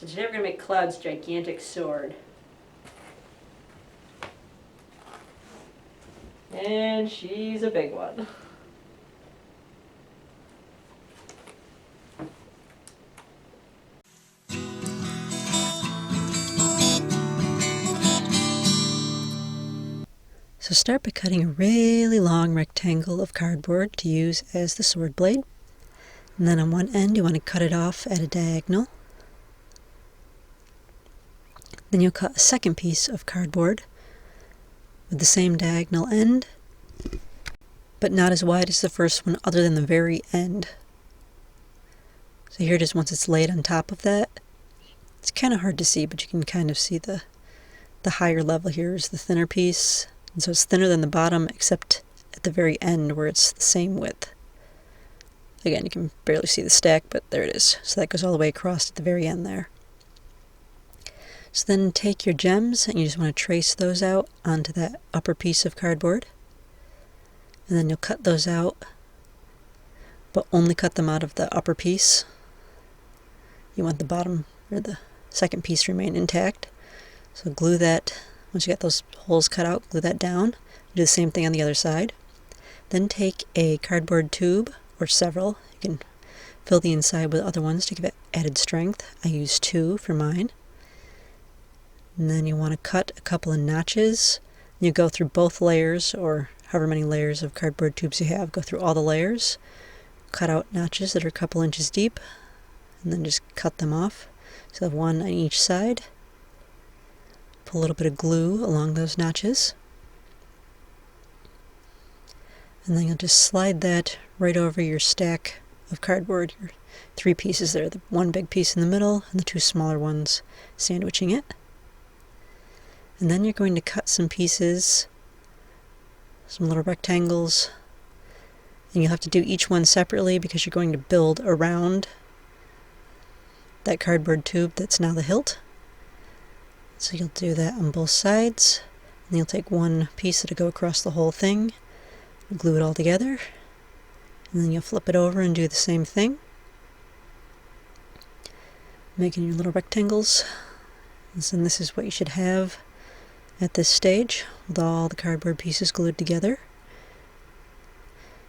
So today we're going to make Cloud's gigantic sword. And she's a big one. So start by cutting a really long rectangle of cardboard to use as the sword blade. And then on one end you want to cut it off at a diagonal. Then you'll cut a second piece of cardboard with the same diagonal end, but not as wide as the first one other than the very end. So here it is once it's laid on top of that. It's kind of hard to see, but you can kind of see the higher level here is the thinner piece. And so it's thinner than the bottom, except at the very end where it's the same width. Again, you can barely see the stack, but there it is. So that goes all the way across at the very end there. So then take your gems, and you just want to trace those out onto that upper piece of cardboard. And then you'll cut those out, but only cut them out of the upper piece. You want the bottom, or the second piece to remain intact. So glue that, once you got those holes cut out, glue that down. Do the same thing on the other side. Then take a cardboard tube, or several. You can fill the inside with other ones to give it added strength. I use 2 for mine. And then you want to cut a couple of notches. You go through both layers, or however many layers of cardboard tubes you have. Go through all the layers. Cut out notches that are a couple inches deep, and then just cut them off. So have one on each side. Put a little bit of glue along those notches. And then you'll just slide that right over your stack of cardboard. Your 3 pieces there, the one big piece in the middle and the 2 smaller ones sandwiching it. And then you're going to cut some pieces, some little rectangles, and you'll have to do each one separately because you're going to build around that cardboard tube that's now the hilt. So you'll do that on both sides, and you'll take one piece that'll go across the whole thing, glue it all together, and then you'll flip it over and do the same thing, making your little rectangles. And so this is what you should have at this stage, with all the cardboard pieces glued together.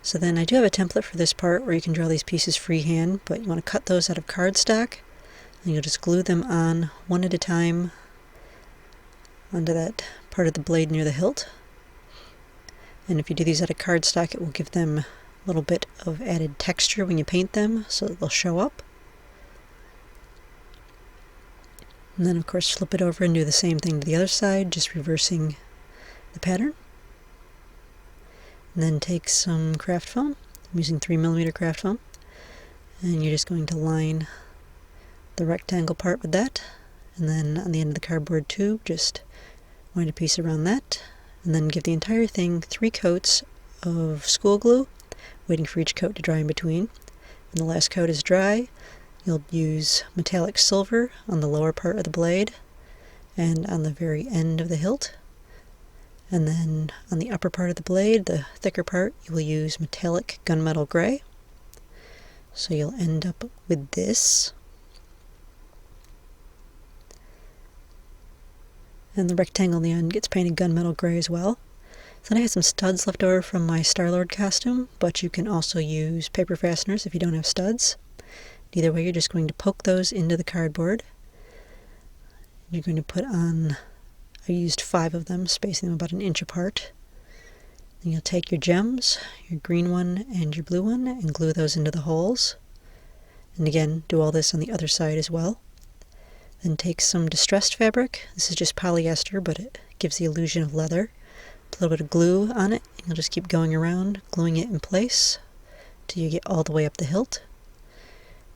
So then I do have a template for this part where you can draw these pieces freehand, but you want to cut those out of cardstock, and you'll just glue them on one at a time onto that part of the blade near the hilt. And if you do these out of cardstock, it will give them a little bit of added texture when you paint them, so that they'll show up. And then of course flip it over and do the same thing to the other side, just reversing the pattern. And then take some craft foam. I'm using 3mm craft foam. And you're just going to line the rectangle part with that. And then on the end of the cardboard tube, just wind a piece around that. And then give the entire thing 3 coats of school glue, waiting for each coat to dry in between. When the last coat is dry, you'll use metallic silver on the lower part of the blade and on the very end of the hilt. And then on the upper part of the blade, the thicker part, you will use metallic gunmetal gray. So you'll end up with this. And the rectangle on the end gets painted gunmetal gray as well. So then I had some studs left over from my Star-Lord costume, but you can also use paper fasteners if you don't have studs. Either way, you're just going to poke those into the cardboard. You're going to put on, I used 5 of them, spacing them about 1 inch apart. Then you'll take your gems, your green one and your blue one, and glue those into the holes. And again, do all this on the other side as well. Then take some distressed fabric. This is just polyester, but it gives the illusion of leather. Put a little bit of glue on it, and you'll just keep going around, gluing it in place till you get all the way up the hilt.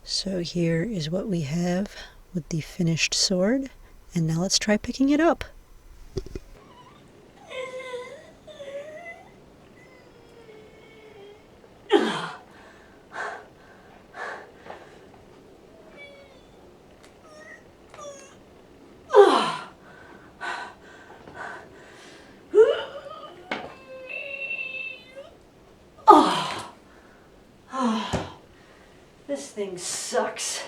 So here is what we have with the finished sword, and now let's try picking it up. This thing sucks.